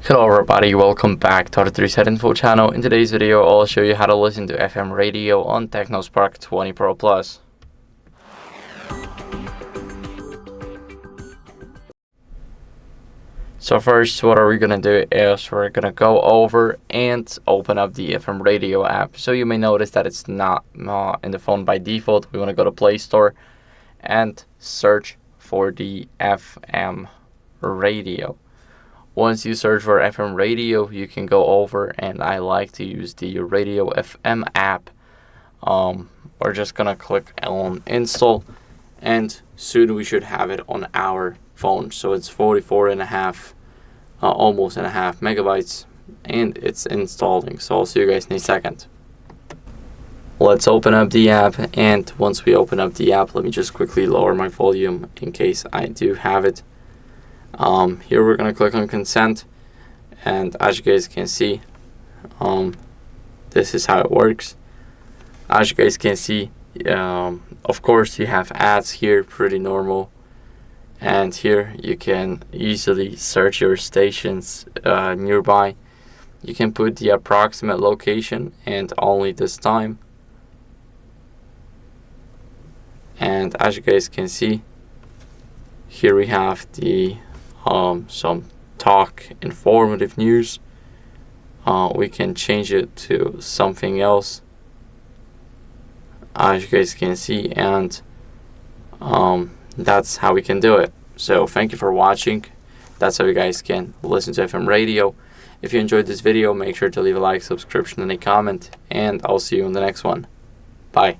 Hello everybody, welcome back to the HardReset.Info channel. In today's video, I'll show you how to listen to FM radio on TECNO Spark 20 Pro Plus. So first, what are we going to do is we're going to go over and open up the FM radio app. So you may notice that it's not in the phone by default. We want to go to Play Store and search for the FM radio. Once you search for FM radio, you can go over, and I like to use the Radio FM app. We're just gonna click on install, and soon we should have it on our phone. So it's 44 and a half, almost and a half megabytes, and it's installing. So I'll see you guys in a second. Let's open up the app, and once we open up the app, let me just quickly lower my volume in case I do have it. Here we're gonna click on consent, and as you guys can see, this is how it works. As you guys can see, of course you have ads here, pretty normal, and here you can easily search your stations nearby. You can put the approximate location and only this time, and as you guys can see, here we have the some talk, informative news. We can change it to something else, as you guys can see, and that's how we can do it. So thank you for watching. That's how you guys can listen to FM radio. If you enjoyed this video, make sure to leave a like, subscription, and a comment, and I'll see you in the next one. Bye.